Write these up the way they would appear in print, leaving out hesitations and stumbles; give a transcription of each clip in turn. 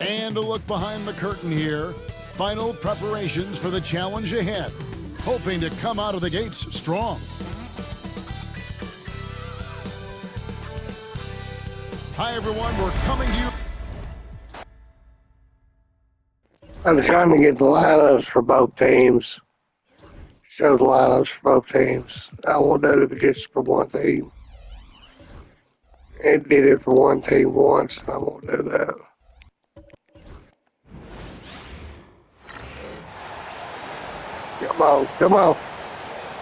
And a look behind the curtain here. Final preparations for the challenge ahead. Hoping to come out of the gates strong. Hi, everyone. We're coming to you. I'm trying to get the lineups for both teams. Show the lineups for both teams. I won't do it just for one team. It did it for one team once. I won't do that. Come on, come on.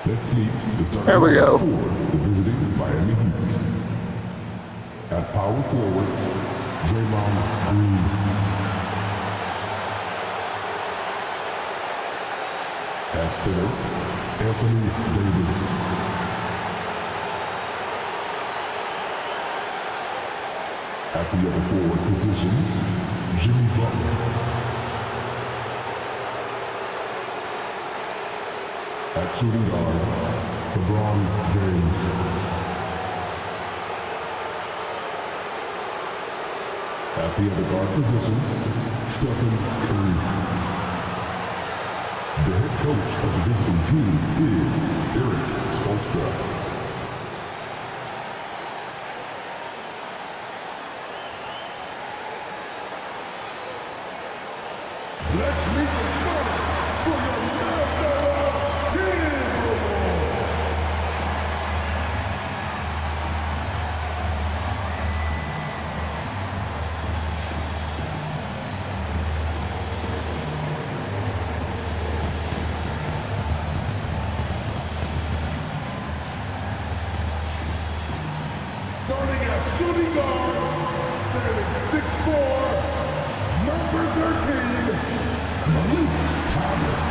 Let's meet the starting There we go. for the visiting Miami Heat. At power forward, Draymond Green. At center, Anthony Davis. At the other forward position, Jimmy Butler. At shooting guard, LeBron James. At the other guard position, Stephen Curry. The head coach of the visiting team is Eric Spoelstra. Let's meet the starter for your Minnesota Timberwolves. Starting at shooting guard, standing 6'4", number 13, Malik Thomas.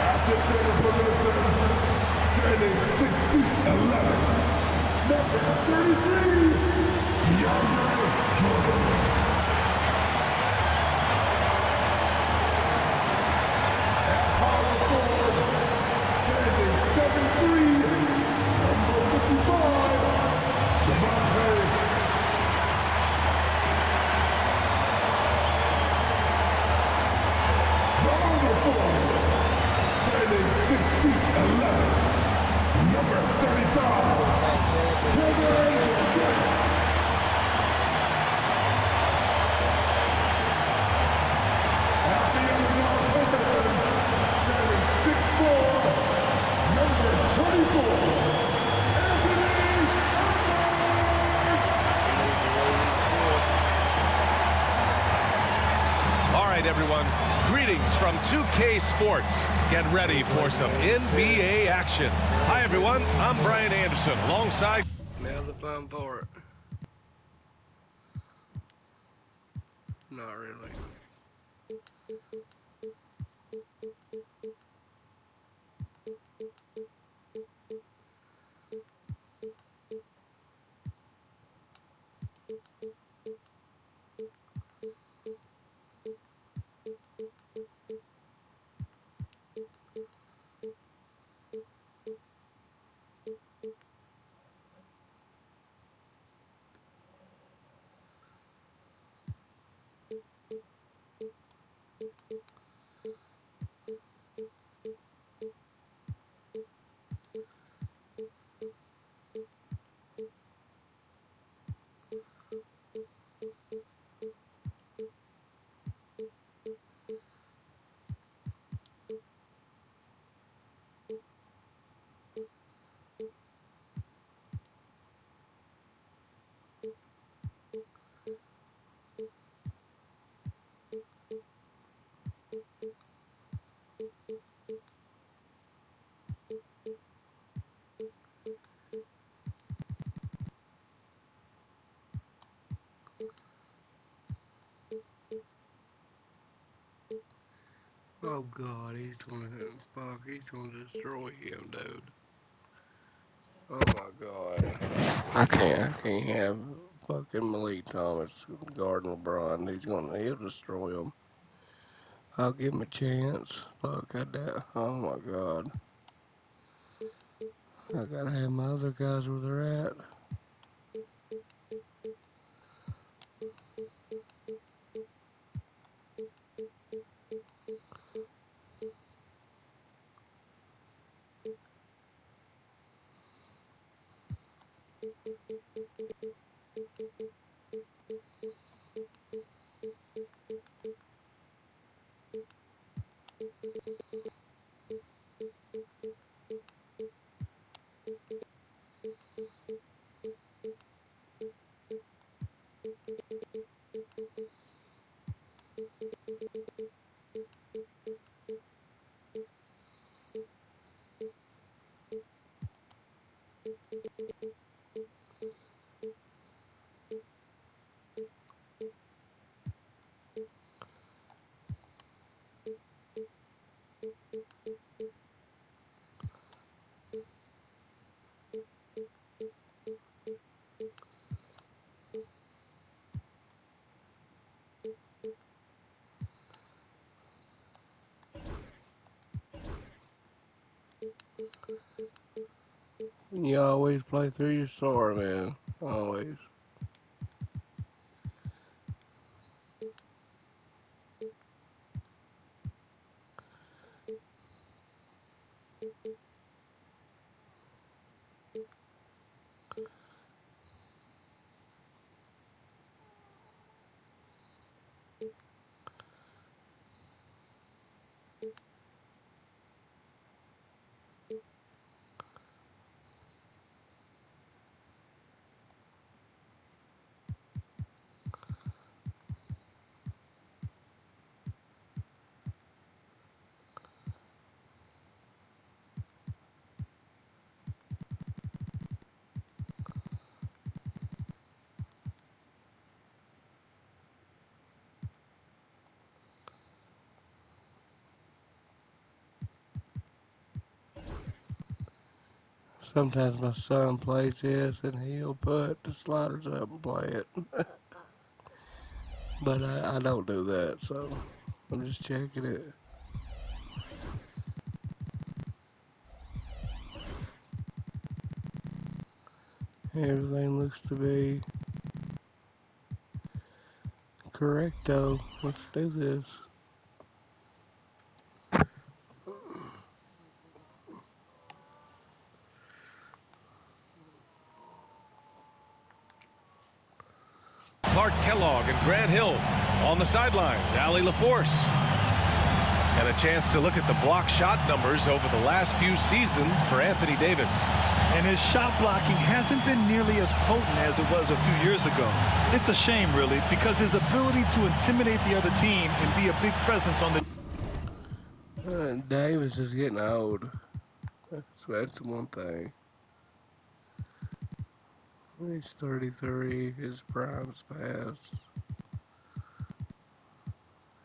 At the center position, standing 6 feet 11, number 33, DeAndre Jordan. At power forward, standing 7'3", number 55, Devontae. Standing 6 feet 11, number 35, Kevin Durant. At the end of our position, standing 6'4", number 24, Anthony Davis. All right, everyone. Greetings from 2K Sports. Get ready for some NBA action. Hi, everyone. I'm Brian Anderson, alongside... Now the fun part. Not really. Oh God, he's gonna destroy him, dude. Oh my God. I can't have fucking Malik Thomas guarding LeBron. He'll destroy him. I'll give him a chance. Fuck that. Oh my God. I gotta have my other guys where they're at. You always play through your star, man. Always. Sometimes my son plays this and he'll put the sliders up and play it. But I don't do that, so I'm just checking it. Everything looks to be correcto. Let's do this. Clark Kellogg and Grant Hill on the sidelines. Allie LaForce. And a chance to look at the block shot numbers over the last few seasons for Anthony Davis. And his shot blocking hasn't been nearly as potent as it was a few years ago. It's a shame, really, because his ability to intimidate the other team and be a big presence on the... Davis is getting old. That's the one thing. He's 33. His prime's past.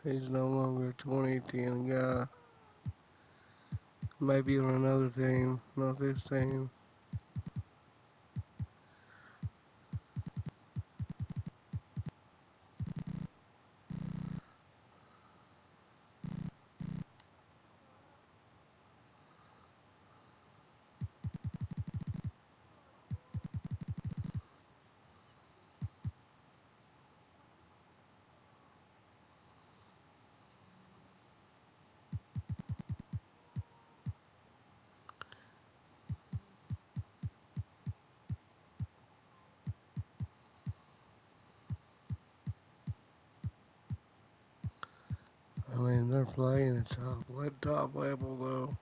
He's no longer a 2010 guy. Maybe on another team, not this team. I mean, they're playing at top level, though.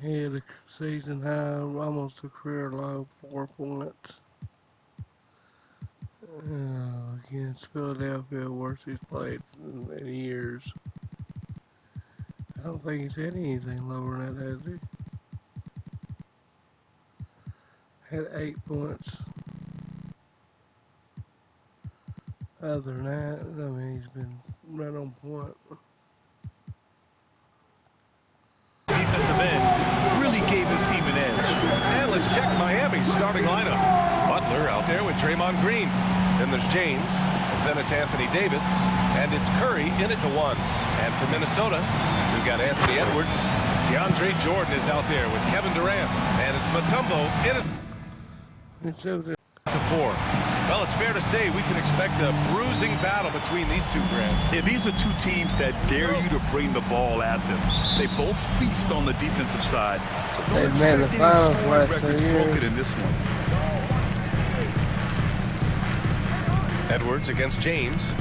He had a season high, almost a career low, 4 points. Against Philadelphia, worst he's played in years. I don't think he's had anything lower than that, has he? Had 8 points. Other than that, I mean, he's been right on point. check Miami's starting lineup. Butler out there with Draymond Green. Then there's James. Then it's Anthony Davis. And it's Curry in it to 1. And for Minnesota, we've got Anthony Edwards. DeAndre Jordan is out there with Kevin Durant. And it's Mutombo in it to 4. Well, it's fair to say we can expect a bruising battle between these two, Grant. Yeah, these are two teams that dare you to bring the ball at them. They both feast on the defensive side. So don't expect any scoring records broken in this one. Edwards against James.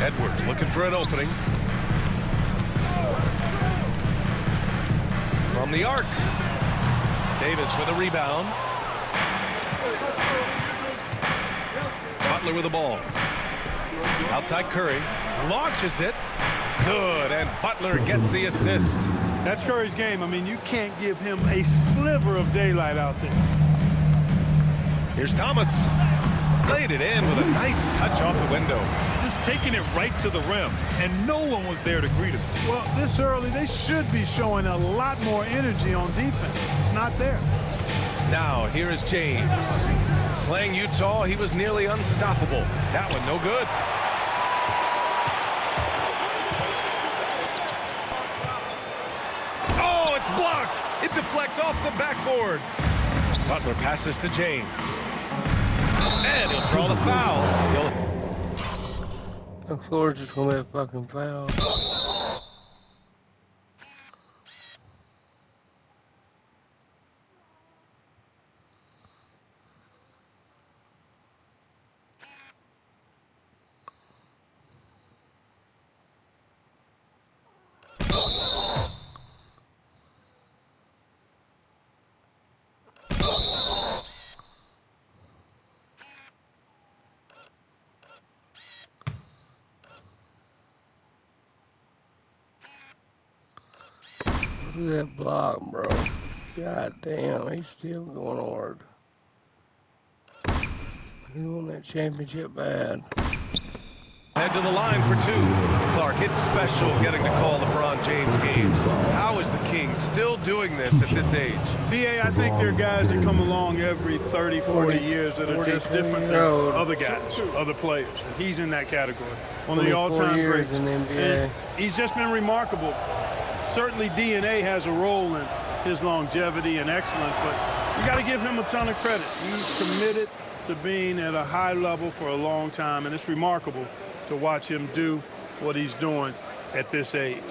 Edwards looking for an opening. From the arc. Davis with a rebound. Butler with the ball. Outside Curry. Launches it. Good. And Butler gets the assist. That's Curry's game. I mean, you can't give him a sliver of daylight out there. Here's Thomas. Laid it in with a nice touch off the window. Just taking it right to the rim, and no one was there to greet him. Well, this early, they should be showing a lot more energy on defense. It's not there. Now, here is James. Playing Utah, he was nearly unstoppable. That one, no good. Oh, it's blocked. It deflects off the backboard. Butler passes to James. And he'll draw the foul. The floor's just gonna be a fucking foul. Look at that block, bro. God damn, he's still going hard. He won that championship bad. Head to the line for 2. Clark, it's special getting to call LeBron James games. How is the King still doing this at this age? BA, I think there are guys that come along every 30, 40 years that are just different than other guys, other players. And he's in that category. One of the all-time greats. In the NBA. He's just been remarkable. Certainly DNA has a role in his longevity and excellence, but you got to give him a ton of credit. He's committed to being at a high level for a long time, and it's remarkable to watch him do what he's doing at this age.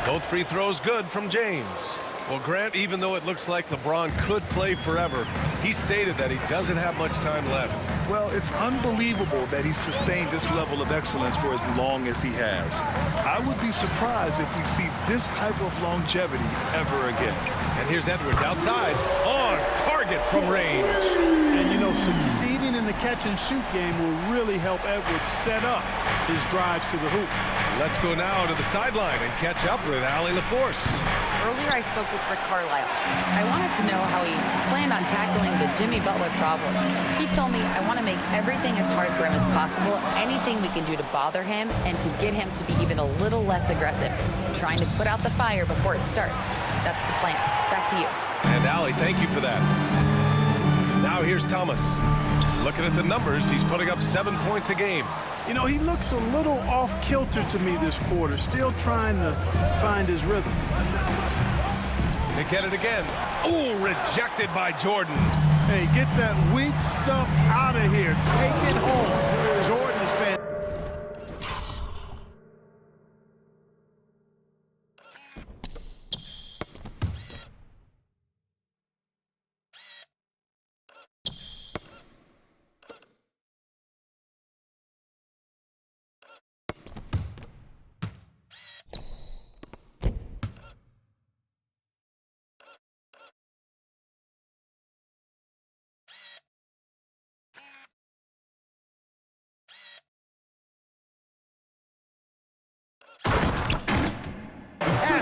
Both free throws good from James. Well, Grant, even though it looks like LeBron could play forever, he stated that he doesn't have much time left. Well, it's unbelievable that he's sustained this level of excellence for as long as he has. I would be surprised if we see this type of longevity ever again. And here's Edwards outside, on target from range. And, you know, succeeding in the catch-and-shoot game will really help Edwards set up his drives to the hoop. Let's go now to the sideline and catch up with Allie LaForce. Earlier, I spoke with Rick Carlisle. I wanted to know how he planned on tackling the Jimmy Butler problem. He told me, I want to make everything as hard for him as possible, anything we can do to bother him, and to get him to be even a little less aggressive, trying to put out the fire before it starts. That's the plan. Back to you. And Allie, thank you for that. Now here's Thomas. Looking at the numbers, he's putting up 7 points a game. You know, he looks a little off-kilter to me this quarter, still trying to find his rhythm. They get it again. Oh, rejected by Jordan. Hey, get that weak stuff out of here. Take it home. Jordan is fantastic.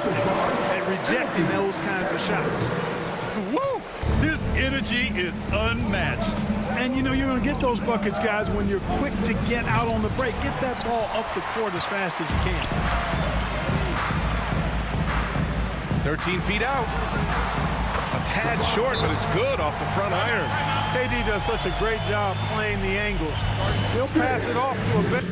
fantastic at rejecting those kinds of shots. Woo! His energy is unmatched. And, you know, you're going to get those buckets, guys, when you're quick to get out on the break. Get that ball up the court as fast as you can. 13 feet out. A tad short, but it's good off the front iron. KD does such a great job playing the angles. He'll pass it off to a bit.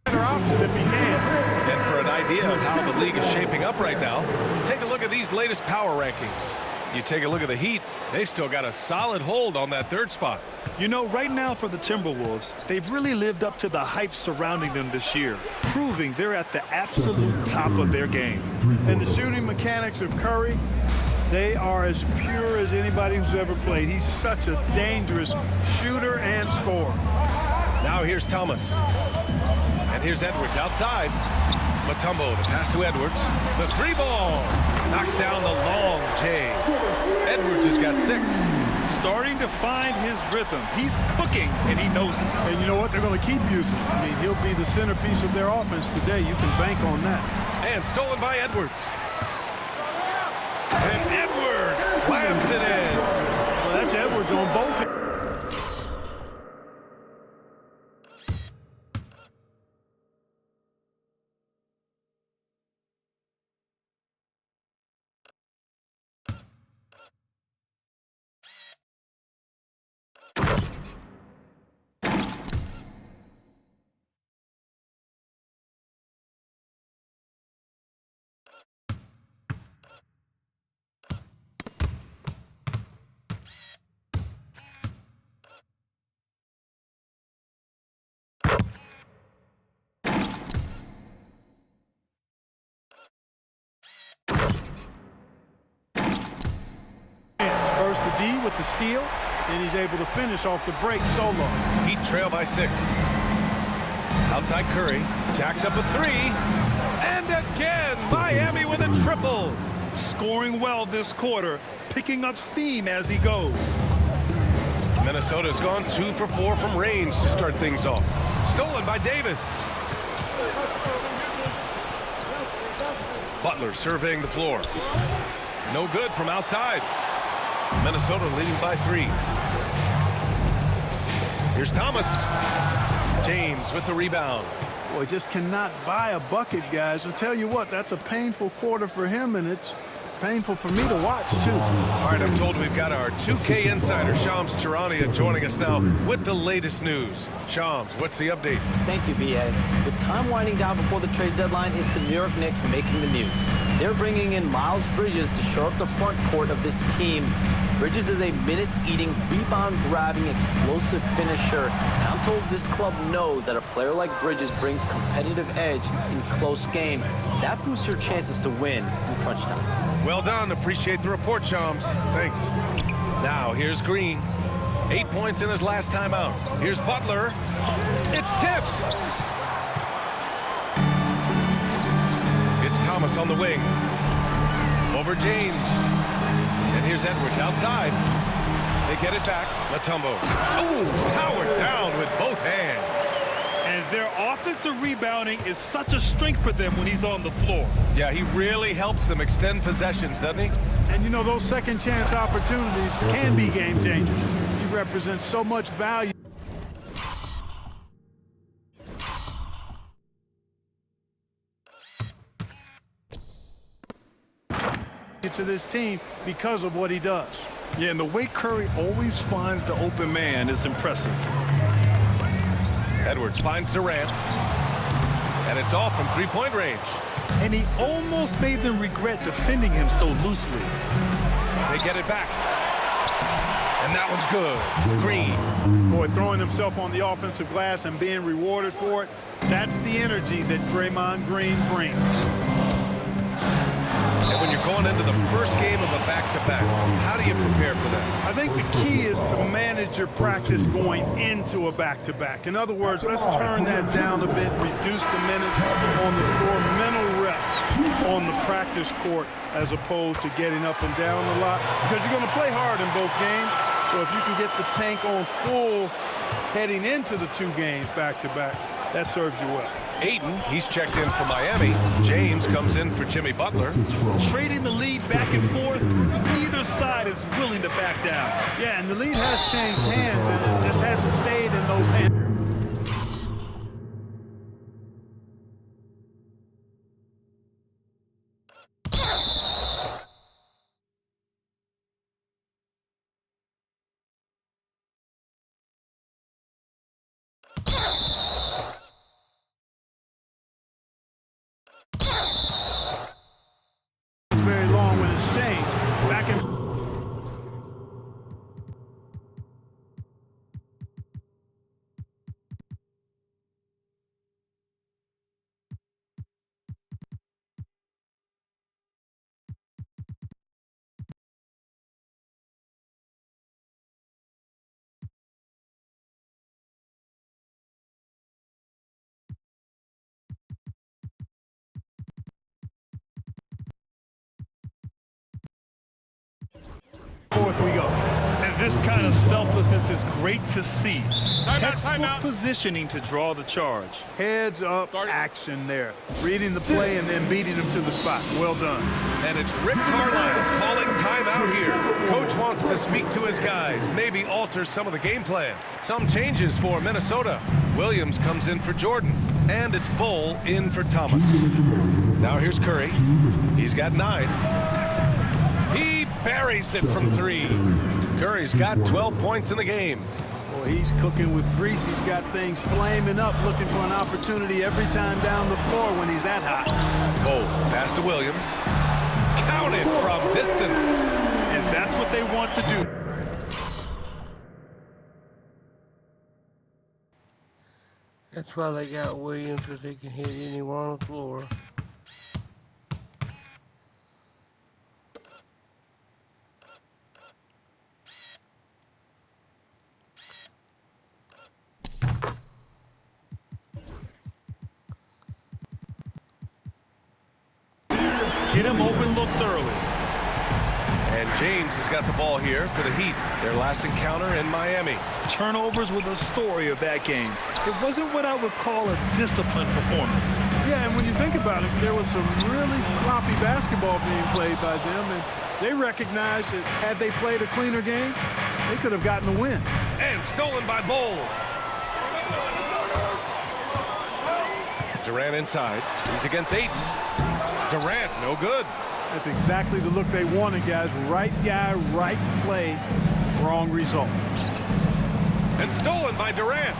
Option if he can. And for an idea of how the league is shaping up right now, take a look at these latest power rankings. You take a look at the Heat, they've still got a solid hold on that third spot. You know, right now for the Timberwolves, they've really lived up to the hype surrounding them this year, proving they're at the absolute top of their game. And the shooting mechanics of Curry, they are as pure as anybody who's ever played. He's such a dangerous shooter and scorer. Now here's Thomas. And here's Edwards outside. Mutombo, the pass to Edwards. The three ball. Knocks down the long J. Edwards has got 6. Starting to find his rhythm. He's cooking, and he knows it. And you know what? They're going to keep using him. I mean, he'll be the centerpiece of their offense today. You can bank on that. And stolen by Edwards. And Edwards slams it in. Well, that's Edwards on both. First the D with the steal, and he's able to finish off the break solo. Heat trail by 6. Outside Curry. Jacks up a 3. And again, Miami with a triple. Scoring well this quarter, picking up steam as he goes. Minnesota's gone 2 for 4 from range to start things off. Stolen by Davis. Butler surveying the floor. No good from outside. Minnesota leading by 3. Here's Thomas. James with the rebound. Boy, just cannot buy a bucket, guys. I'll tell you what, that's a painful quarter for him, and it's painful for me to watch, too. All right, I'm told we've got our 2K insider, Shams Charania, joining us now with the latest news. Shams, what's the update? Thank you, B.A. With time winding down before the trade deadline, it's the New York Knicks making the news. They're bringing in Miles Bridges to shore up the front court of this team. Bridges is a minutes-eating, rebound-grabbing, explosive finisher. And I'm told this club knows that a player like Bridges brings competitive edge in close games. That boosts your chances to win in crunch time. Well done. Appreciate the report, Shams. Thanks. Now, here's Green. 8 points in his last time out. Here's Butler. It's tipped. It's Thomas on the wing. Over James. And here's Edwards outside. They get it back. Mutombo. Oh, powered down with both hands. And their offensive rebounding is such a strength for them when he's on the floor. Yeah, he really helps them extend possessions, doesn't he? And you know, those second chance opportunities can be game changers. He represents so much value to this team because of what he does. Yeah, and the way Curry always finds the open man is impressive. Edwards finds Durant. And it's off from three-point range. And he almost made them regret defending him so loosely. They get it back. And that one's good. Green. Boy, throwing himself on the offensive glass and being rewarded for it, that's the energy that Draymond Green brings. And when you're going into the first game of a back-to-back, how do you prepare for that? I think the key is to manage your practice going into a back-to-back. In other words, let's turn that down a bit, reduce the minutes on the floor, mental reps. on the practice court as opposed to getting up and down a lot, because you're going to play hard in both games. So if you can get the tank on full heading into the 2 games back-to-back, that serves you well. Ayton, he's checked in for Miami. James comes in for Jimmy Butler. Trading the lead back and forth, neither side is willing to back down. Yeah, and the lead has changed hands, and it just hasn't stayed in those hands. It's very long when it's changed. Back and forth we go. And this kind of selflessness is great to see. Textbook positioning to draw the charge. Heads up action there. Reading the play and then beating them to the spot. Well done. And it's Rick Carlisle calling timeout here. Coach wants to speak to his guys, maybe alter some of the game plan. Some changes for Minnesota. Williams comes in for Jordan, and it's Bull in for Thomas. Now here's Curry. He's got 9. He buries it from 3. Curry's got 12 points in the game. Well, he's cooking with grease. He's got things flaming up, looking for an opportunity every time down the floor when he's that hot. Oh, pass to Williams. Counted from distance. And that's what they want to do. That's why they got Williams, because he can hit anyone on the floor. Get him open looks early. And James has got the ball here for the Heat. Their last encounter in Miami. Turnovers were the story of that game. It wasn't what I would call a disciplined performance. Yeah, and when you think about it, there was some really sloppy basketball being played by them, and they recognized that had they played a cleaner game, they could have gotten the win. And stolen by Bull. Durant inside. He's against Ayton. Durant, no good. That's exactly the look they wanted, guys. Right guy, right play, wrong result. And stolen by Durant.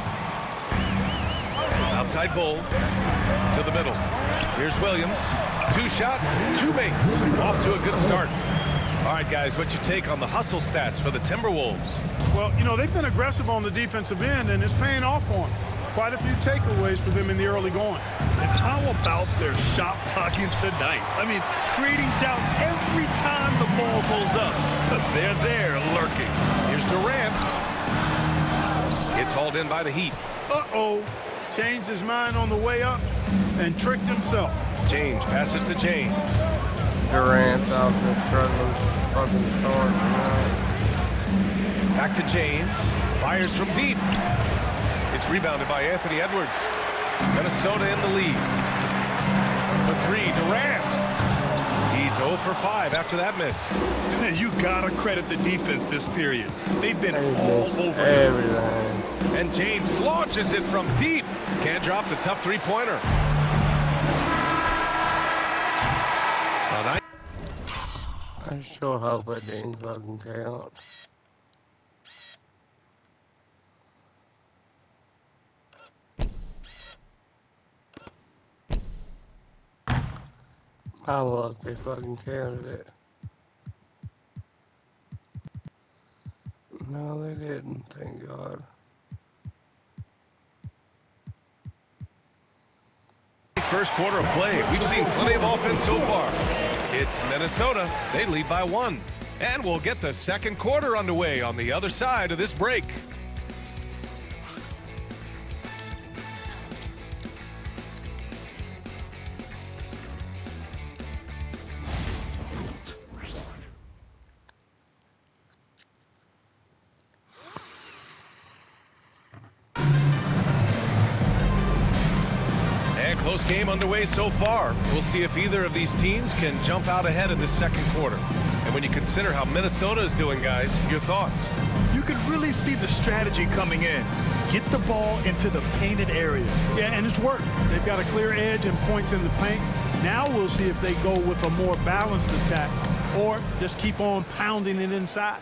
Outside Bull to the middle. Here's Williams. 2 shots, 2 makes. Off to a good start. All right, guys, what's your take on the hustle stats for the Timberwolves? Well, you know, they've been aggressive on the defensive end, and it's paying off for them. Quite a few takeaways for them in the early going. And how about their shot blocking tonight? I mean, creating doubt every time the ball goes up. But they're there lurking. Here's Durant. It's hauled in by the Heat. Uh-oh. Changed his mind on the way up and tricked himself. James passes to James. Durant's out there struggling, fucking start. Back to James. Fires from deep. It's rebounded by Anthony Edwards. Minnesota in the lead. For 3, Durant. He's 0 for 5 after that miss. You gotta credit the defense this period. They've been all over everything. And James launches it from deep. Can't drop the tough 3-pointer. I sure hope it didn't fucking count. I luck they fucking counted it. No, they didn't, thank God. First quarter of play. We've seen plenty of offense so far. It's Minnesota. They lead by 1. And we'll get the second quarter underway on the other side of this break. Close game underway so far. We'll see if either of these teams can jump out ahead in the second quarter. And when you consider how Minnesota is doing, guys, your thoughts? You can really see the strategy coming in. Get the ball into the painted area. Yeah, and it's worked. They've got a clear edge and points in the paint. Now we'll see if they go with a more balanced attack or just keep on pounding it inside.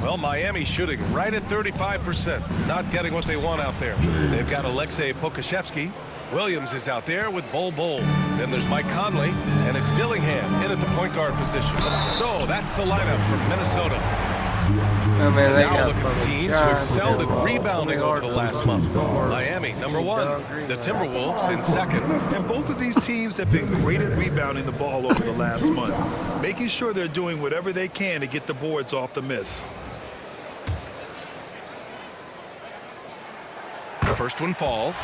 Well, Miami's shooting right at 35%. Not getting what they want out there. They've got Alexei Pokashevsky. Williams is out there with Bol Bol. Then there's Mike Conley, and it's Dillingham in at the point guard position. So that's the lineup for Minnesota. I mean, they Now got look at the teams who excelled in rebounding over the last month. Miami, number 1. The Timberwolves in second. And both of these teams have been great at rebounding the ball over the last month, making sure they're doing whatever they can to get the boards off the miss. The first one falls.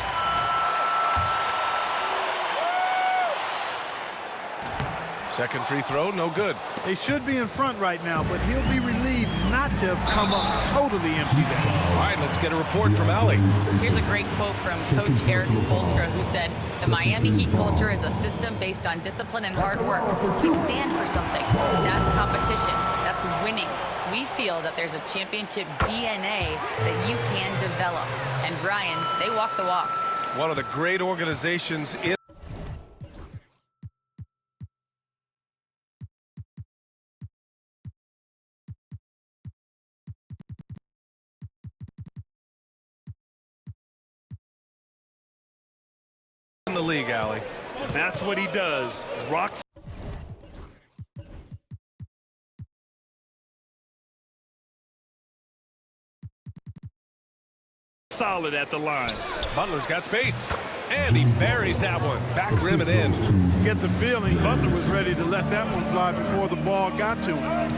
Second free throw, no good. They should be in front right now, but he'll be relieved not to have come up totally empty there. All right, let's get a report from Allie. Here's a great quote from Coach Eric Spoelstra, who said, "The Miami Heat culture is a system based on discipline and hard work. We stand for something. That's competition. That's winning. We feel that there's a championship DNA that you can develop." And Brian, they walk the walk. One of the great organizations in the league, Allie. That's what he does. Rocks solid at the line. Butler's got space, and he buries that one. Back rim and in. Get the feeling Butler was ready to let that one fly before the ball got to him.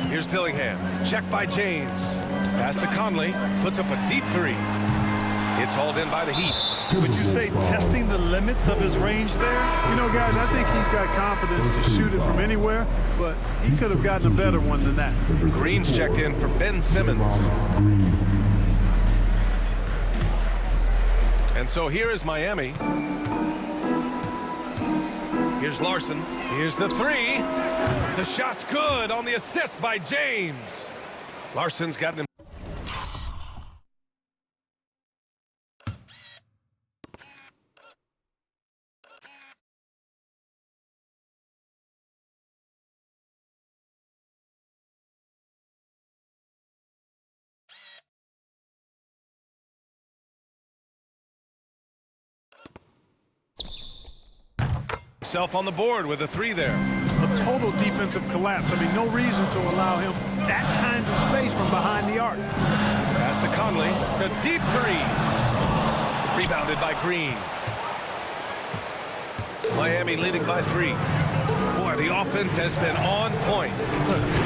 Here's Dillingham. Check by James. Pass to Conley. Puts up a deep three. It's hauled in by the Heat. Would you say testing the limits of his range there? You know, guys, I think he's got confidence to shoot it from anywhere, but he could have gotten a better one than that. Green's checked in for Ben Simmons. And so here is Miami. Here's Larson. Here's the three. The shot's good on the assist by James. Larson's got him. Himself on the board with a three there. A total defensive collapse. I mean, no reason to allow him that kind of space from behind the arc. Pass to Conley. A deep three. Rebounded by Green. Miami leading by 3. Boy, the offense has been on point.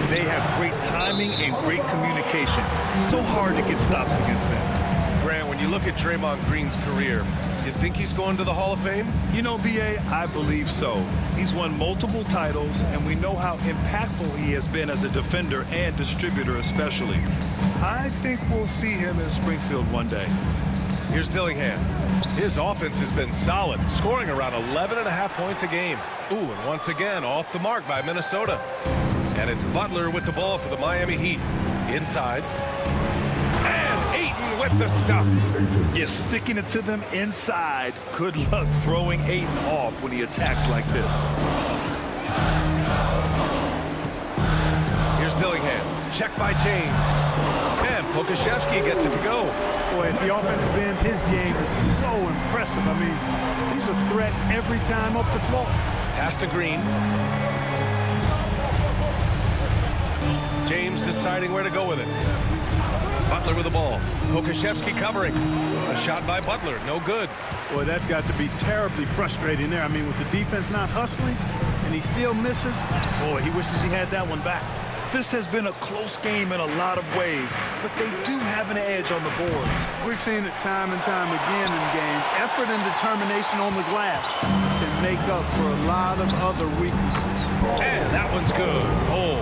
They have great timing and great communication. So hard to get stops against them. Grant, when you look at Draymond Green's career, you think he's going to the Hall of Fame? You know, B.A., I believe so. He's won multiple titles, and we know how impactful he has been as a defender and distributor especially. I think we'll see him in Springfield one day. Here's Dillingham. His offense has been solid, scoring around 11.5 points a game. Ooh, and once again, off the mark by Minnesota. And it's Butler with the ball for the Miami Heat. Inside. And Ayton with the stuff. You're sticking it to them inside. Good luck throwing Ayton off when he attacks like this. Here's Dillingham. Check by James. And Pokashevsky gets it to go. Boy, at the offensive end, his game is so impressive. I mean, he's a threat every time up the floor. Pass to Green. James deciding where to go with it. Butler with the ball. Pokashevsky covering. A shot by Butler. No good. Boy, that's got to be terribly frustrating there. I mean, with the defense not hustling and he still misses, boy, he wishes he had that one back. This has been a close game in a lot of ways, but they do have an edge on the boards. We've seen it time and time again in games. Effort and determination on the glass can make up for a lot of other weaknesses. And that one's good. Oh.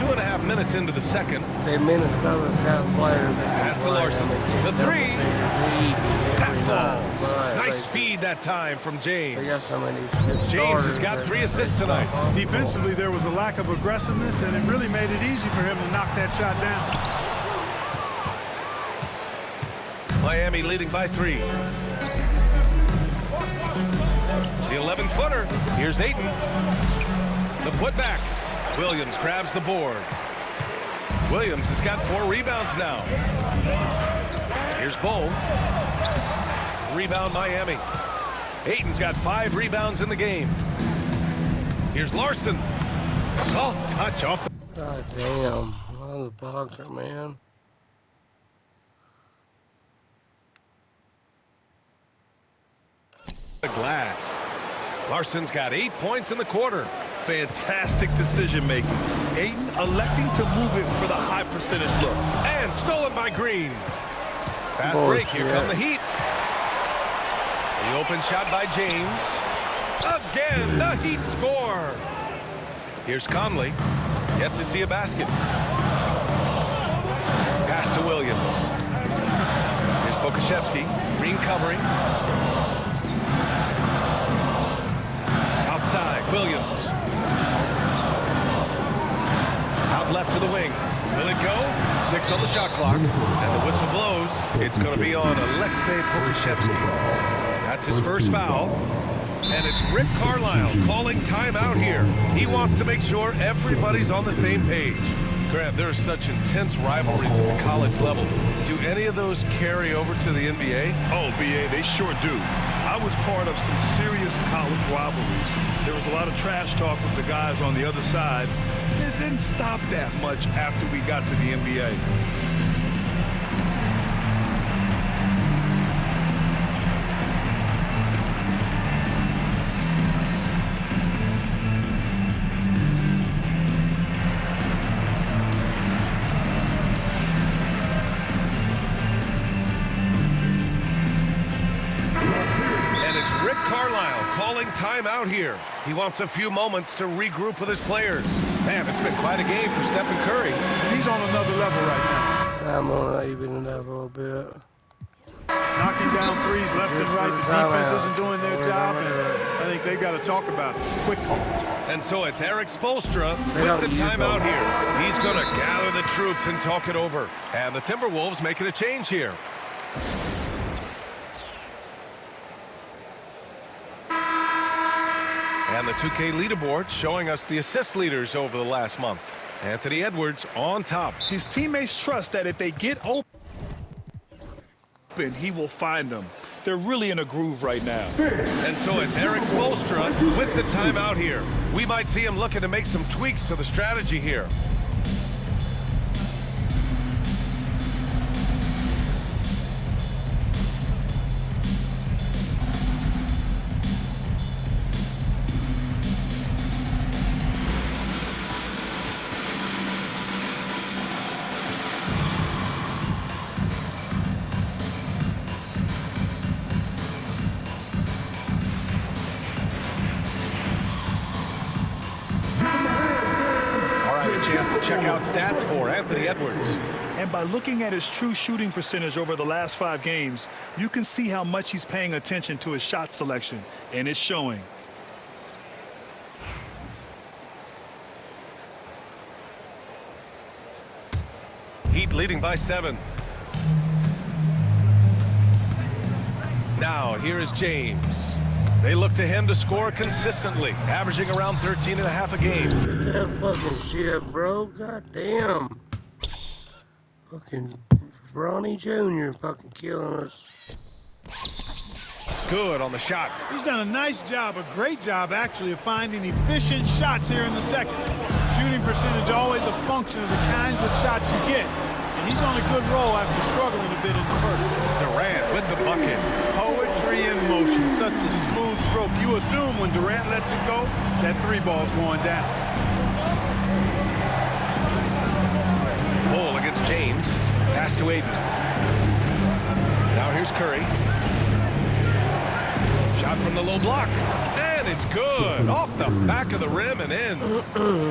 2.5 minutes into the second. Say Minnesota's got players. Pass to Larson. The three. That falls. Nice feed that time from James. They got so many James has got 3 assists tonight. Defensively, there was a lack of aggressiveness, and it really made it easy for him to knock that shot down. Miami leading by 3. The 11-footer. Here's Ayton. The putback. Williams grabs the board. Williams has got 4 rebounds now. Here's Bull. Rebound Miami. Ayton's got 5 rebounds in the game. Here's Larson. Soft touch off the... God damn. What a blocker, man. glass. Larson's got 8 points in the quarter. Fantastic decision making. Ayton electing to move it for the high percentage look. And stolen by Green. Fast break. Here come the Heat. The open shot by James. Again, the Heat score. Here's Conley. Yet to see a basket. Pass to Williams. Here's Pokashevsky. Green covering. Outside, Williams. Out left to the wing. Will it go? 6 on the shot clock. And the whistle blows. It's going to be on Alexei Pokashevsky. That's his first foul. And it's Rick Carlisle calling timeout here. He wants to make sure everybody's on the same page. Grant, there are such intense rivalries at the college level. Do any of those carry over to the NBA? Oh, BA, they sure do. I was part of some serious college rivalries. There was a lot of trash talk with the guys on the other side. It didn't stop that much after we got to the NBA. Timeout here. He wants a few moments to regroup with his players. Man, it's been quite a game for Stephen Curry. He's on another level right now. I'm on even that a little bit. Knocking down threes left and right. The defense isn't doing their job, and I think they've got to talk about it quickly. And so it's Eric Spoelstra with the timeout here. He's going to gather the troops and talk it over. And the Timberwolves making a change here. And the 2K leaderboard showing us the assist leaders over the last month. Anthony Edwards on top. His teammates trust that if they get open, he will find them. They're really in a groove right now. And so it's Eric Spoelstra with the timeout here. We might see him looking to make some tweaks to the strategy here. Check out stats for Anthony Edwards. And by looking at his true shooting percentage over the last 5 games, you can see how much he's paying attention to his shot selection, and it's showing. Heat leading by 7. Now here is James. They look to him to score consistently, averaging around 13.5 a game. That fucking shit, bro. God damn. Fucking Bronny Jr. fucking killing us. Good on the shot. He's done a nice job, a great job, actually, of finding efficient shots here in the second. Shooting percentage always a function of the kinds of shots you get. And he's on a good roll after struggling a bit in the first. Durant with the bucket. Poetry in motion. Such a smooth stroke. You assume when Durant lets it go, that 3-ball's going down. Bull against James. Pass to Ayton. Now here's Curry. Shot from the low block. And it's good. Off the back of the rim and in.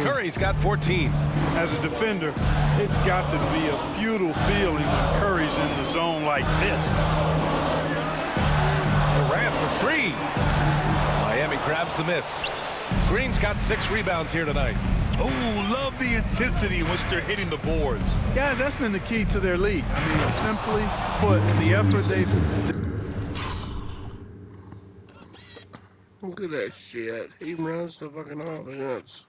Curry's got 14. As a defender, it's got to be a futile feeling when Curry's in the zone like this. Durant for 3. Miami grabs the miss. Green's got 6 rebounds here tonight. Oh, love the intensity in which they're hitting the boards. Guys, that's been the key to their lead. I mean, simply put, the effort they've... Look at that shit. He runs the fucking offense.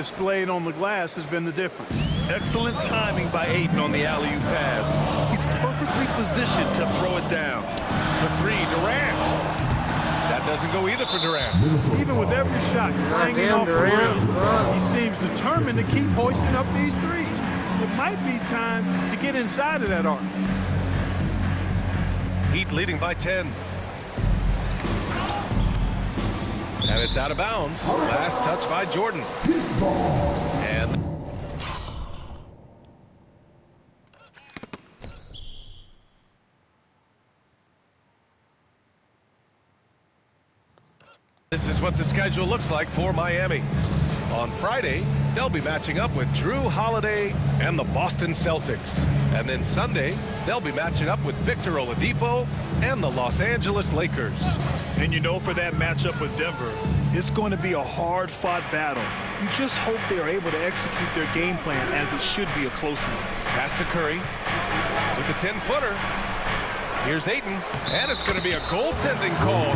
displayed on the glass has been the difference. Excellent timing by Ayton on the alley-oop pass. He's perfectly positioned to throw it down. For 3, Durant. That doesn't go either for Durant. Even with every shot clanging off the rim, he seems determined to keep hoisting up these threes. It might be time to get inside of that arc. Heat leading by 10. And it's out of bounds. Last touch by Jordan. And this is what the schedule looks like for Miami. On Friday, they'll be matching up with Drew Holiday and the Boston Celtics. And then Sunday, they'll be matching up with Victor Oladipo and the Los Angeles Lakers. And you know, for that matchup with Denver, it's going to be a hard-fought battle. You just hope they are able to execute their game plan, as it should be a close one. Pass to Curry with the 10-footer. Here's Ayton, and it's going to be a goaltending call.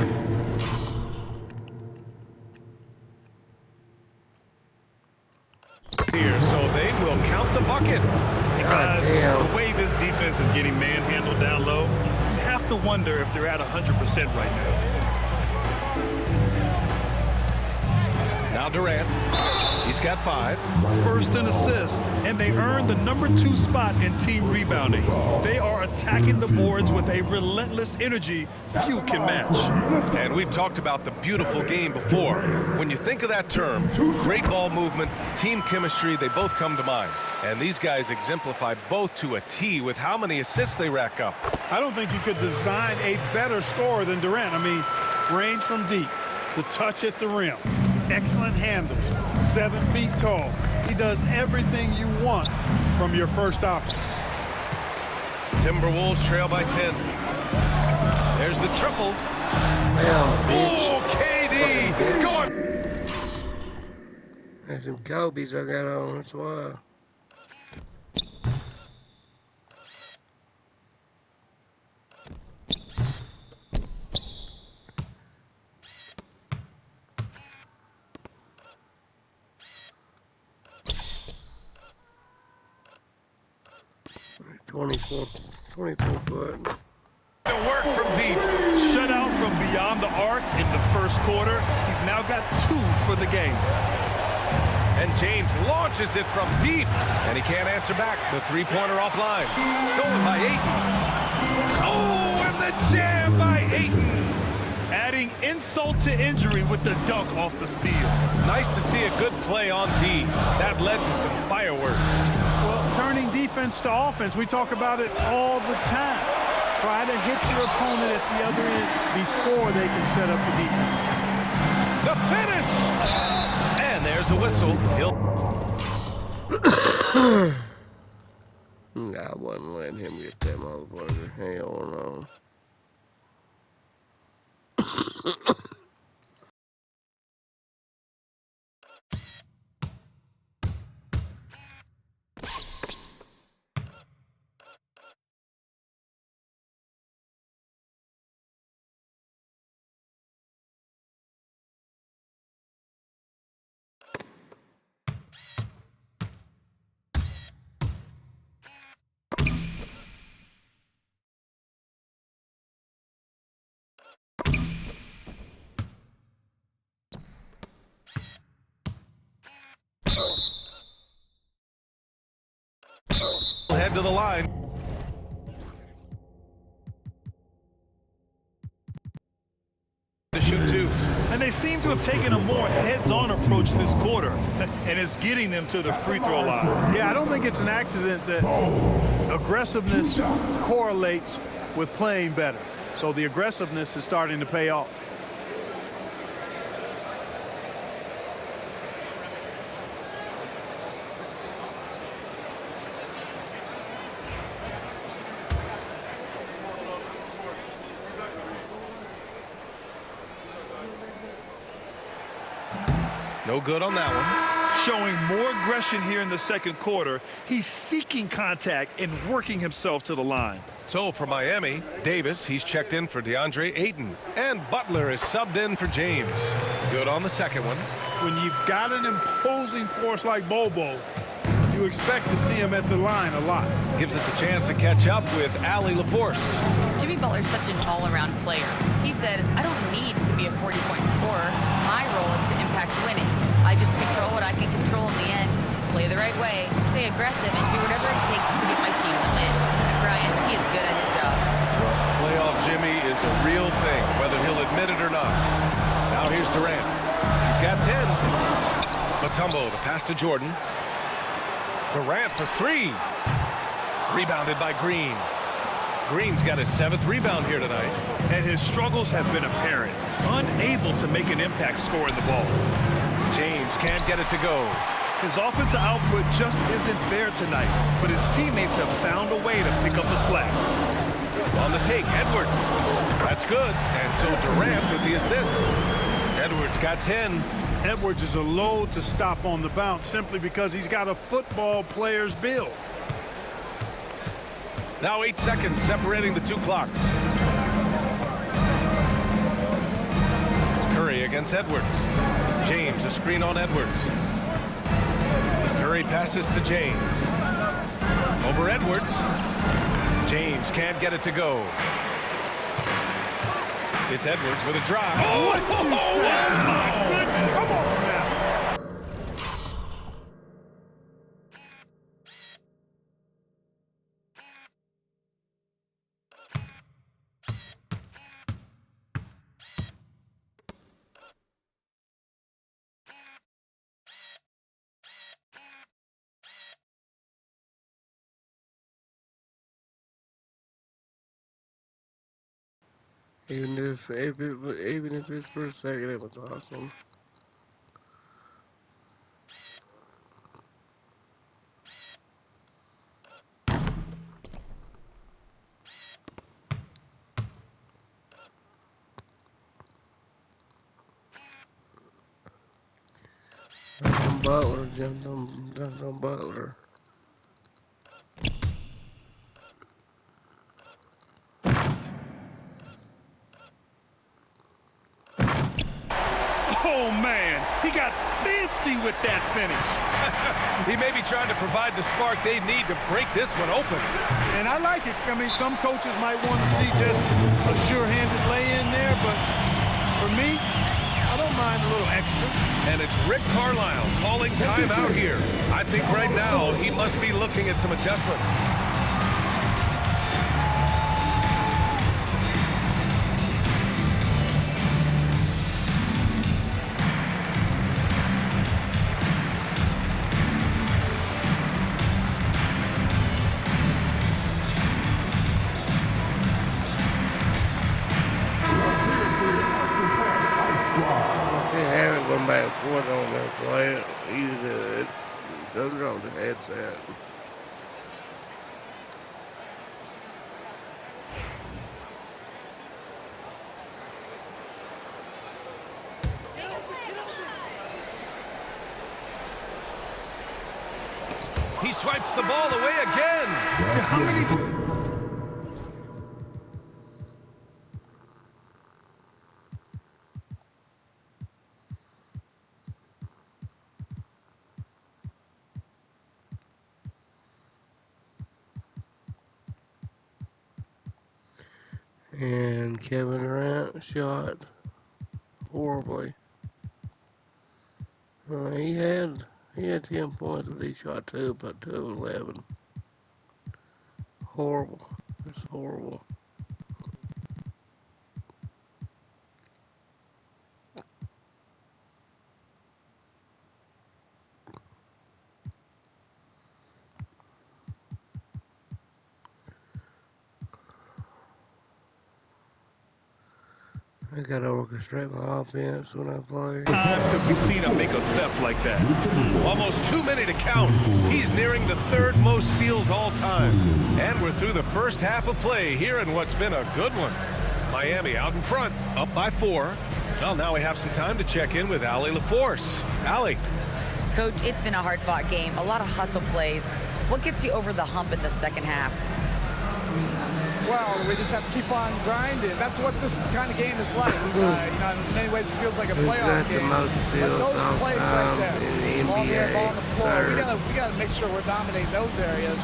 Here, so they will count the bucket. Guys, the way this defense is getting manhandled down low, you have to wonder if they're at 100% right now. Now Durant, he's got 5. First and assist, and they earned the #2 spot in team rebounding. They are attacking the boards with a relentless energy few can match. And we've talked about the beautiful game before. When you think of that term, great ball movement, team chemistry, they both come to mind. And these guys exemplify both to a T with how many assists they rack up. I don't think you could design a better scorer than Durant. I mean, range from deep, the touch at the rim, excellent handles, 7 feet tall. He does everything you want from your first option. Timberwolves trail by 10. There's the triple. Oh, KD going. There's some Kobe's I got on, that's why. Twenty-four foot. The work from deep. Shut out from beyond the arc in the first quarter. He's now got 2 for the game. And James launches it from deep. And he can't answer back. The 3-pointer offline. Stolen by Ayton. Oh, and the jam by Ayton. Adding insult to injury with the dunk off the steal. Nice to see a good play on D. That led to some fireworks. Well, turning defense to offense, we talk about it all the time. Try to hit your opponent at the other end before they can set up the defense. The finish! And there's a whistle. I wasn't letting him get that motherfucker. Hell no. Head to the line. To shoot 2. And they seem to have taken a more heads-on approach this quarter, and it's getting them to the free throw line. Yeah, I don't think it's an accident that aggressiveness correlates with playing better. So the aggressiveness is starting to pay off. No good on that one. Showing more aggression here in the second quarter. He's seeking contact and working himself to the line. So for Miami, Davis, he's checked in for DeAndre Ayton. And Butler is subbed in for James. Good on the second one. When you've got an imposing force like Bobo, you expect to see him at the line a lot. Gives us a chance to catch up with Allie LaForce. Jimmy Butler's such an all-around player. He said, I don't need to be a 40-point scorer. My role is to impact winning. I just control what I can control in the end, play the right way, stay aggressive, and do whatever it takes to get my team to win. And Brian, he is good at his job. Well, playoff Jimmy is a real thing, whether he'll admit it or not. Now here's Durant. He's got 10. Mutombo, the pass to Jordan. Durant for 3. Rebounded by Green. Green's got his 7th rebound here tonight. And his struggles have been apparent. Unable to make an impact scoring the ball. James can't get it to go. His offensive output just isn't there tonight, but his teammates have found a way to pick up the slack. On the take, Edwards. That's good. And so Durant with the assist. Edwards got 10. Edwards is a load to stop on the bounce simply because he's got a football player's build. Now 8 seconds separating the 2 clocks. Curry against Edwards. James, a screen on Edwards. Curry passes to James. Over Edwards. James can't get it to go. It's Edwards with a drive. Oh, what you say? My goodness. Come on now. Even if it's for a second, it was awesome. Butler jumped on Butler. Oh, man, he got fancy with that finish. He may be trying to provide the spark they need to break this one open. And I like it. I mean, some coaches might want to see just a sure-handed lay-in there, but for me, I don't mind a little extra. And it's Rick Carlisle calling timeout here. I think right now he must be looking at some adjustments. Going back and forth on their play, you do it. So they're on the headset. He swipes the ball away again. How many times? And Kevin Durant shot horribly. He had 10 points, but he shot 2 of 11. Horrible. It's horrible. I gotta orchestrate my offense when I play. Times have we seen him make a theft like that? Almost too many to count. He's nearing the third most steals all time. And we're through the first half of play here in what's been a good one. Miami out in front, up by 4. Well, now we have some time to check in with Allie LaForce. Allie. Coach, it's been a hard-fought game, a lot of hustle plays. What gets you over the hump in the second half? Well, we just have to keep on grinding. That's what this kind of game is like. In many ways, it feels like a playoff game. But those plays right there, ball here, ball on the floor, we gotta make sure we're dominating those areas.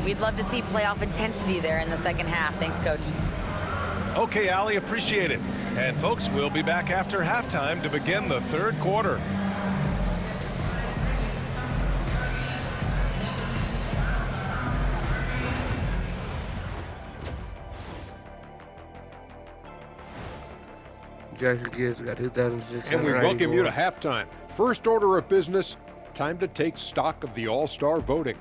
We'd love to see playoff intensity there in the second half. Thanks, Coach. Okay, Allie, appreciate it. And folks, we'll be back after halftime to begin the third quarter. Jason Kidd's got 2,600. And we welcome you to halftime. First order of business, time to take stock of the All-Star voting.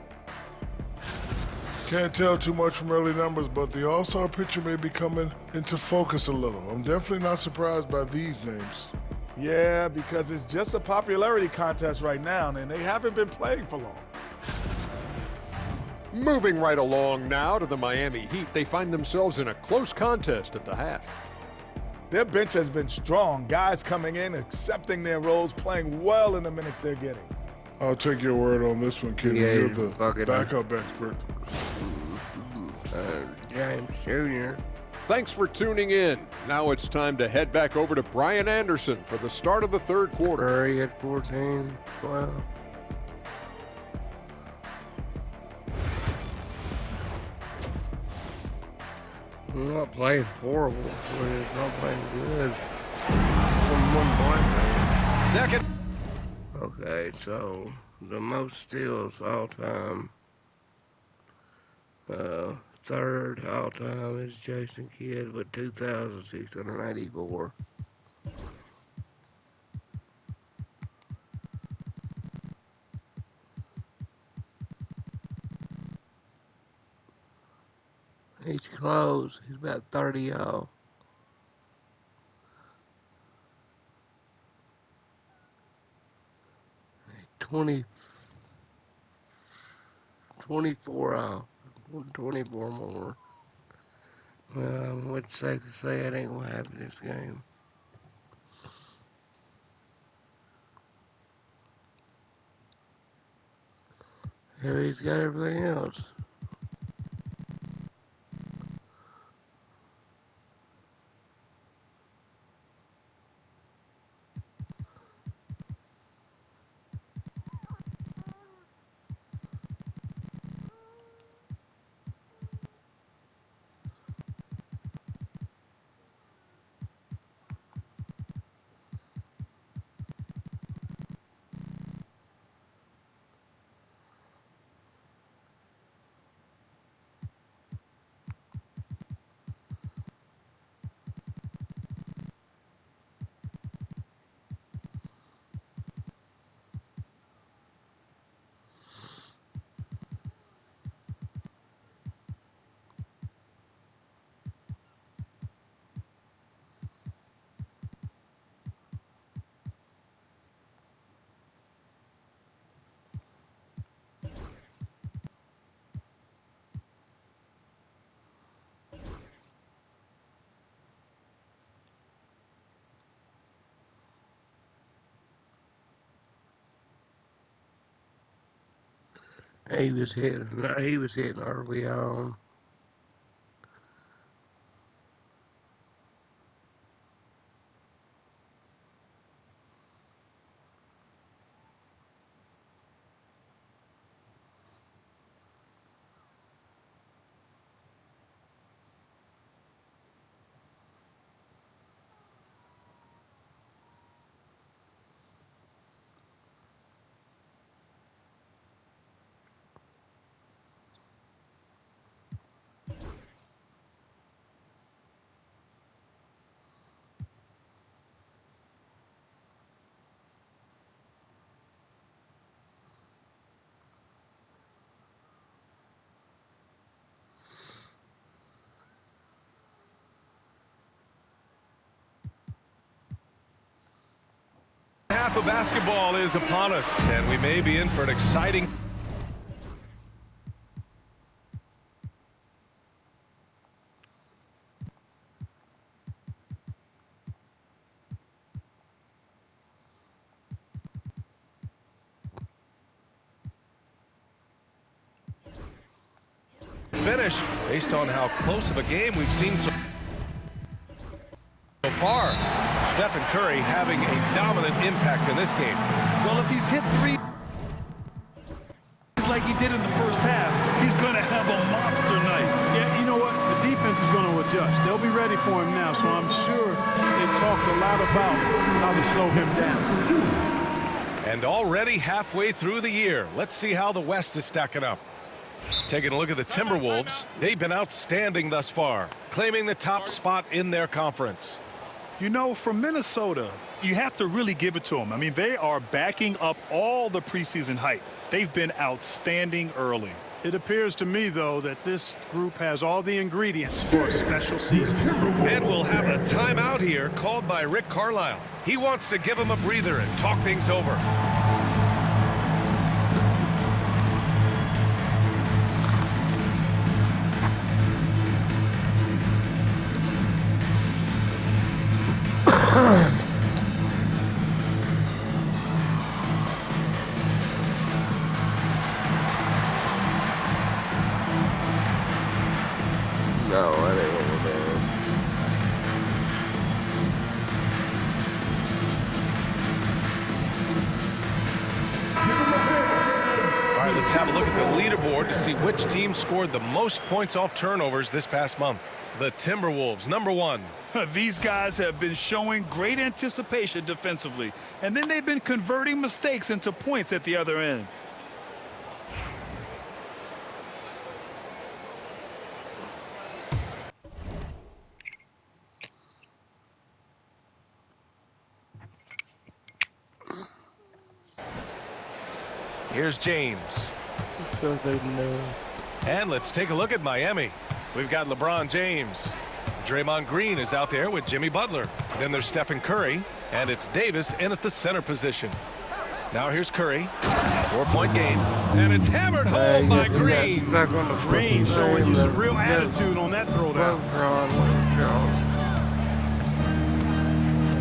Can't tell too much from early numbers, but the All-Star picture may be coming into focus a little. I'm definitely not surprised by these names. Yeah, because it's just a popularity contest right now, and they haven't been playing for long. Moving right along now to the Miami Heat, they find themselves in a close contest at the half. Their bench has been strong. Guys coming in, accepting their roles, playing well in the minutes they're getting. I'll take your word on this one, kid. Yeah, You're the backup expert. James Jr. Thanks for tuning in. Now it's time to head back over to Brian Anderson for the start of the third quarter. Curry at 14, 12. I'm not playing horrible. We're just not playing good. One point. Second. Okay, so the most steals all time. Third all time is Jason Kidd with 2,684. He's close. He's about 30 off. Twenty 24 off. 24 more. It's safe to say it ain't gonna happen this game. Here he's got everything else. He was hitting early on. of basketball is upon us, and we may be in for an exciting finish based on how close of a game we've seen so far. Stephen Curry having a dominant impact in this game. Well, if he's hit three like he did in the first half, he's going to have a monster night. Yeah, you know what? The defense is going to adjust. They'll be ready for him now, so I'm sure they talked a lot about how to slow him down. And already halfway through the year, let's see how the West is stacking up. Taking a look at the Timberwolves, they've been outstanding thus far, claiming the top spot in their conference. You know, from Minnesota, you have to really give it to them. I mean, they are backing up all the preseason hype. They've been outstanding early. It appears to me, though, that this group has all the ingredients for a special season. And we'll have a timeout here called by Rick Carlisle. He wants to give him a breather and talk things over. No, that ain't what we're doing. All right, let's have a look at the leaderboard to see which team scored the most points off turnovers this past month. The Timberwolves, #1. These guys have been showing great anticipation defensively, and then they've been converting mistakes into points at the other end. Here's James. And let's take a look at Miami. We've got LeBron James. Draymond Green is out there with Jimmy Butler. Then there's Stephen Curry, and it's Davis in at the center position. Now here's Curry. 4-point game, and it's hammered home by Green. Green showing you some real attitude on that throwdown.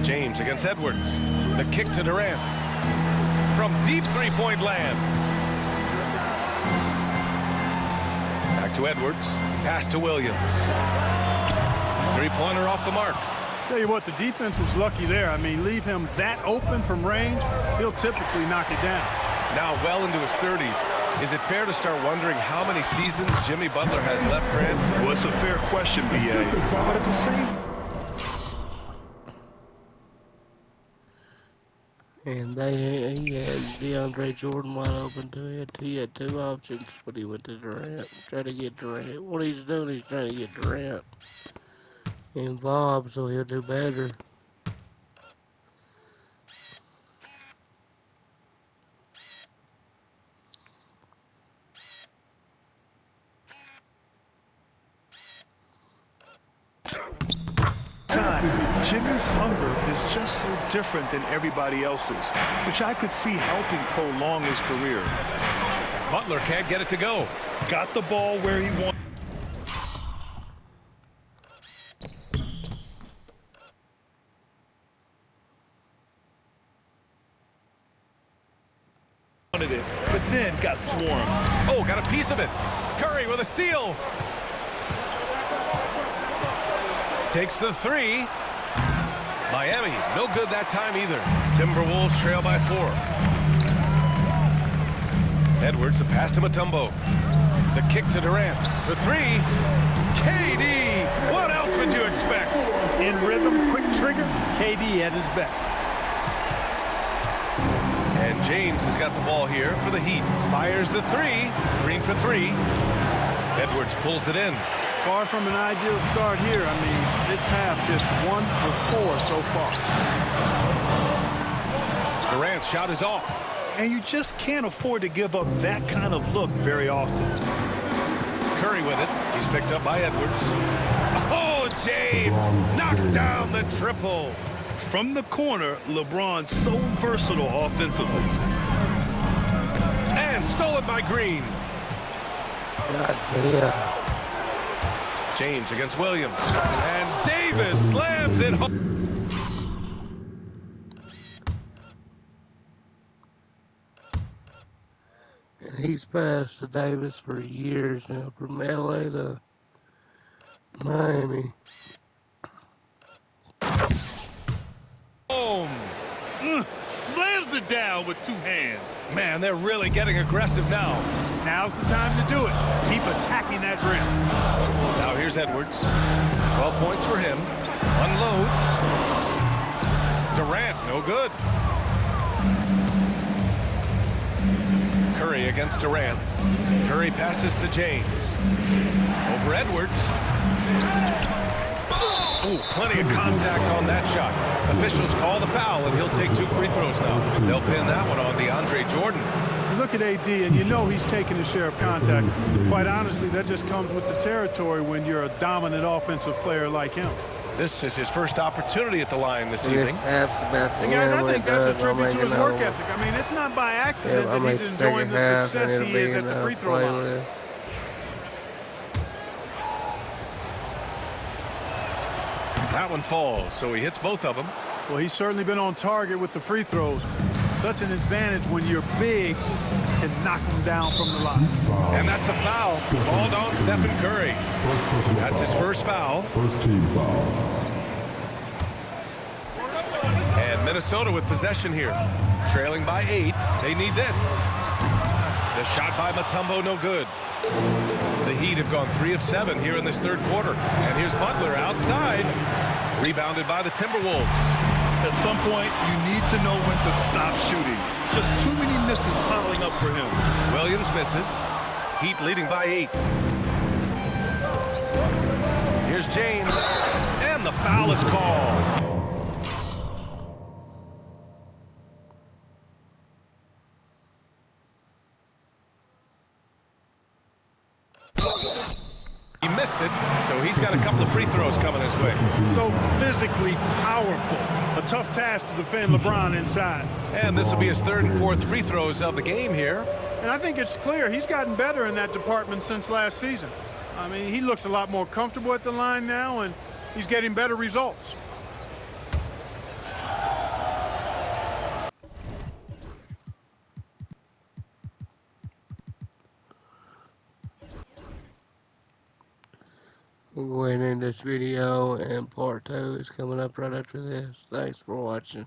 James against Edwards. The kick to Durant. From deep three-point land. Back to Edwards. Pass to Williams. Three-pointer off the mark. Tell you what, the defense was lucky there. I mean, leave him that open from range, he'll typically knock it down. Now well into his 30s. Is it fair to start wondering how many seasons Jimmy Butler has left, Grant? Well, it's a fair question, B.A. But at the same And he had DeAndre Jordan wide open too. He had two options when he went to Durant. Trying to get Durant. What he's doing, he's trying to get Durant involved so he'll do better. Jimmy's hunger is just so different than everybody else's, which I could see helping prolong his career. Butler can't get it to go. Got the ball where he wanted it, but then got swarmed. Oh, got a piece of it. Curry with a steal. Takes the three. Miami, no good that time either. Timberwolves trail by 4. Edwards, the pass to Mutombo. The kick to Durant for 3. KD, what else would you expect? In rhythm, quick trigger, KD at his best. And James has got the ball here for the Heat. Fires the 3. Green for 3. Edwards pulls it in. Far from an ideal start here. I mean, this half just 1 for 4 so far. Durant's shot is off. And you just can't afford to give up that kind of look very often. Curry with it. He's picked up by Edwards. Oh, James knocks down the triple. From the corner, LeBron's so versatile offensively. And stolen by Green. God damn. James against Williams. And Davis slams it home. And he's passed to Davis for years now, from LA to Miami. Boom. Slams it down with two hands. Man, they're really getting aggressive now. Now's the time to do it. Keep attacking that rim. Now here's Edwards. 12 points for him. Unloads. Durant, no good. Curry against Durant. Curry passes to James. Over Edwards. Ooh, plenty of contact on that shot. Officials call the foul, and he'll take 2 free throws now. They'll pin that one on DeAndre Jordan. You look at AD, and you know he's taking a share of contact. Quite honestly, that just comes with the territory when you're a dominant offensive player like him. This is his first opportunity at the line this evening. And guys, I think that's a tribute to his work ethic. I mean, it's not by accident that he's enjoying the success he is at the free throw line. That one falls, so he hits both of them. Well, he's certainly been on target with the free throws. Such an advantage when your bigs can knock them down from the line. And that's a foul called on Stephen Curry. That's his first foul. First team foul. And Minnesota with possession here. Trailing by 8. They need this. The shot by Mutombo, no good. The Heat have gone 3 of 7 here in this third quarter. And here's Butler outside. Rebounded by the Timberwolves. At some point, you need to know when to stop shooting. Just too many misses piling up for him. Williams misses. Heat leading by 8. Here's James. And the foul is called. He missed it, so he's got a couple of free throws coming his way. So physically powerful. A tough task to defend LeBron inside. And this will be his 3rd and 4th free throws of the game here. And I think it's clear he's gotten better in that department since last season. I mean, he looks a lot more comfortable at the line now, and he's getting better results. We're going to end this video, and part 2 is coming up right after this. Thanks for watching.